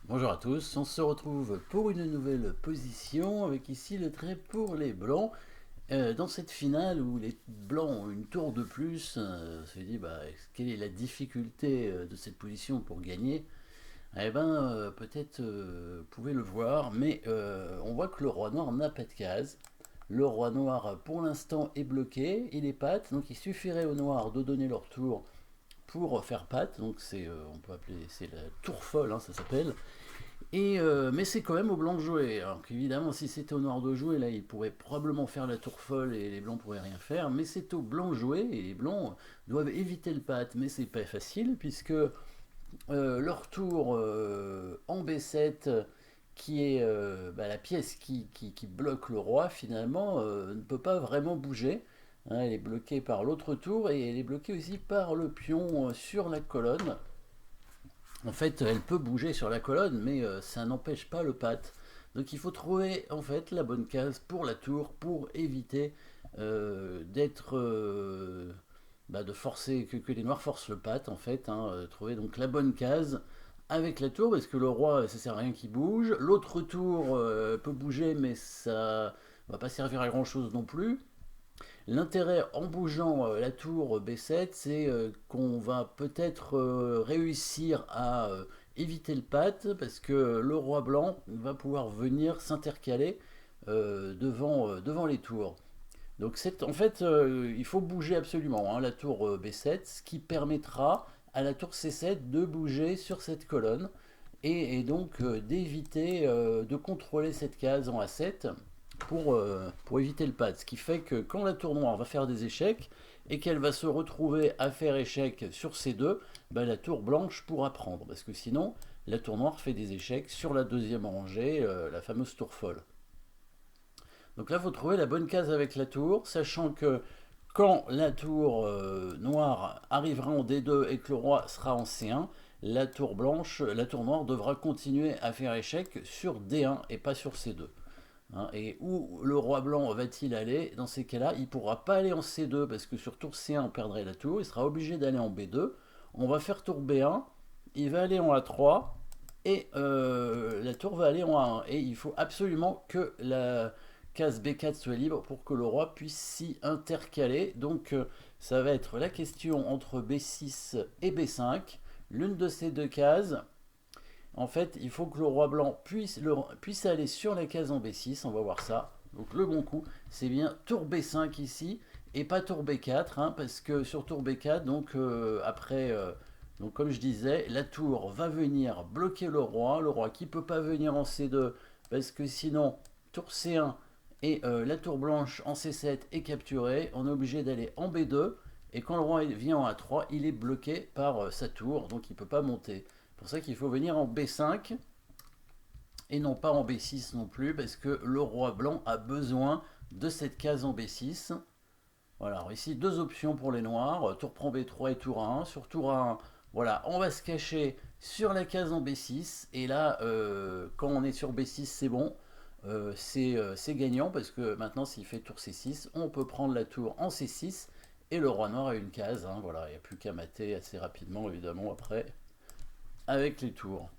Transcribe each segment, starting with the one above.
Bonjour à tous, on se retrouve pour une nouvelle position avec ici le trait pour les blancs. Dans cette finale où les blancs ont une tour de plus, on se dit quelle est la difficulté de cette position pour gagner. Eh ben peut-être vous pouvez le voir, mais on voit que le roi noir n'a pas de case. Le roi noir pour l'instant est bloqué, il est patte, donc il suffirait aux noirs de donner leur tour pour faire patte, donc on peut appeler c'est la tour folle, hein, ça s'appelle. Mais c'est quand même aux blancs de jouer. Alors qu'évidemment, si c'était aux noirs de jouer, là, ils pourraient probablement faire la tour folle et les blancs pourraient rien faire. Mais c'est aux blancs de jouer et les blancs doivent éviter le pat. Mais c'est pas facile puisque leur tour en B7, qui est la pièce qui bloque le roi, finalement, ne peut pas vraiment bouger. Hein, elle est bloquée par l'autre tour et elle est bloquée aussi par le pion sur la colonne. En fait, elle peut bouger sur la colonne, mais ça n'empêche pas le pat. Donc il faut trouver en fait la bonne case pour la tour pour éviter d'être de forcer que les noirs forcent le pat en fait. Hein, trouver donc la bonne case avec la tour parce que le roi ça sert à rien qu'il bouge. L'autre tour peut bouger mais ça va pas servir à grand chose non plus. L'intérêt en bougeant la tour B7, c'est qu'on va peut-être réussir à éviter le pat parce que le roi blanc va pouvoir venir s'intercaler devant les tours. Donc en fait, il faut bouger absolument hein, la tour B7, ce qui permettra à la tour C7 de bouger sur cette colonne et donc d'éviter de contrôler cette case en A7 pour éviter le pad. Ce qui fait que quand la tour noire va faire des échecs et qu'elle va se retrouver à faire échec sur ces deux, la tour blanche pourra prendre. Parce que sinon, la tour noire fait des échecs sur la deuxième rangée, la fameuse tour folle. Donc là, il faut trouver la bonne case avec la tour, sachant que quand la tour noire arrivera en D2 et que le roi sera en C1, la tour noire devra continuer à faire échec sur D1 et pas sur C2. Hein, et où le roi blanc va-t-il aller? Dans ces cas-là, il ne pourra pas aller en C2 parce que sur tour C1, on perdrait la tour. Il sera obligé d'aller en B2. On va faire tour B1. Il va aller en A3 et la tour va aller en A1. Et il faut absolument que la case B4 soit libre pour que le roi puisse s'y intercaler. Donc ça va être la question entre B6 et B5. L'une de ces deux cases en fait, il faut que le roi blanc puisse aller sur la case en B6, on va voir ça. Donc le bon coup, c'est bien tour B5 ici, et pas tour B4, hein, parce que sur tour B4, donc après, donc comme je disais, la tour va venir bloquer le roi qui ne peut pas venir en C2, parce que sinon, tour C1 et la tour blanche en C7 est capturée, on est obligé d'aller en B2, et quand le roi vient en A3, il est bloqué par sa tour, donc il ne peut pas monter. C'est pour ça qu'il faut venir en B5 et non pas en B6 non plus, parce que le roi blanc a besoin de cette case en B6. Voilà, alors ici deux options pour les noirs, tour prend B3 et tour A1. Sur tour A1, voilà, on va se cacher sur la case en B6, et là, quand on est sur B6, c'est bon, c'est gagnant, parce que maintenant, s'il fait tour C6, on peut prendre la tour en C6, et le roi noir a une case, hein, voilà, il n'y a plus qu'à mater assez rapidement, évidemment, après, avec les tours.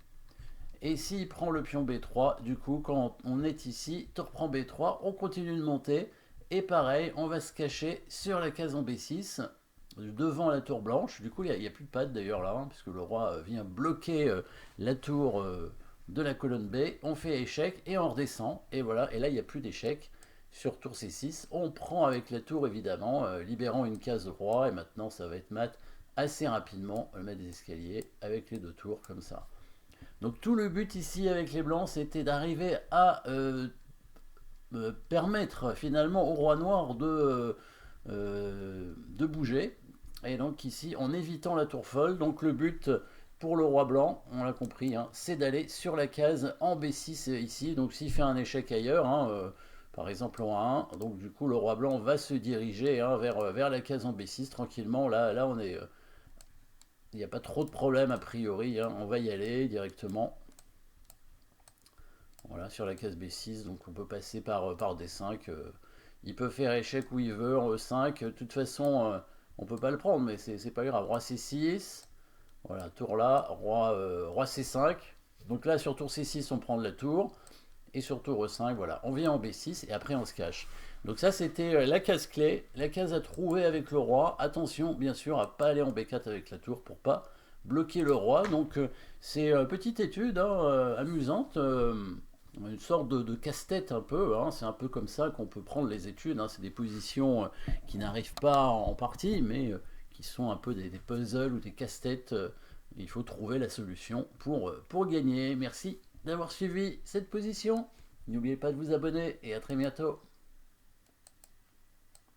Et s'il prend le pion B3, du coup, quand on est ici, tour prend B3, on continue de monter. Et pareil, on va se cacher sur la case en B6, devant la tour blanche. Du coup, il n'y a plus de patte d'ailleurs là, hein, puisque le roi vient bloquer la tour de la colonne B. On fait échec et on redescend. Et voilà, et là, il n'y a plus d'échec sur tour C6. On prend avec la tour évidemment, libérant une case roi. Et maintenant, ça va être mat assez rapidement, le mettre des escaliers avec les deux tours comme ça. Donc tout le but ici avec les blancs, c'était d'arriver à permettre finalement au roi noir de bouger. Et donc ici, en évitant la tour folle, donc le but pour le roi blanc, on l'a compris, hein, c'est d'aller sur la case en B6 ici. Donc s'il fait un échec ailleurs, hein, par exemple en A1, donc du coup le roi blanc va se diriger hein, vers la case en B6 tranquillement. Là on est, il n'y a pas trop de problème a priori, hein, on va y aller directement. Voilà, sur la case B6, donc on peut passer par D5. Il peut faire échec où il veut en E5. De toute façon, on peut pas le prendre, mais c'est pas grave. Roi C6, voilà, tour là, roi C5. Donc là, sur tour C6, on prend de la tour. Et sur tour E5, voilà, on vient en B6 et après on se cache. Donc ça, c'était la case clé, la case à trouver avec le roi. Attention, bien sûr, à pas aller en B4 avec la tour pour pas bloquer le roi. Donc c'est une petite étude hein, amusante, une sorte de casse-tête un peu. Hein. C'est un peu comme ça qu'on peut prendre les études. Hein. C'est des positions qui n'arrivent pas en partie, mais qui sont un peu des puzzles ou des casse-têtes. Il faut trouver la solution pour gagner. Merci d'avoir suivi cette position. N'oubliez pas de vous abonner et à très bientôt.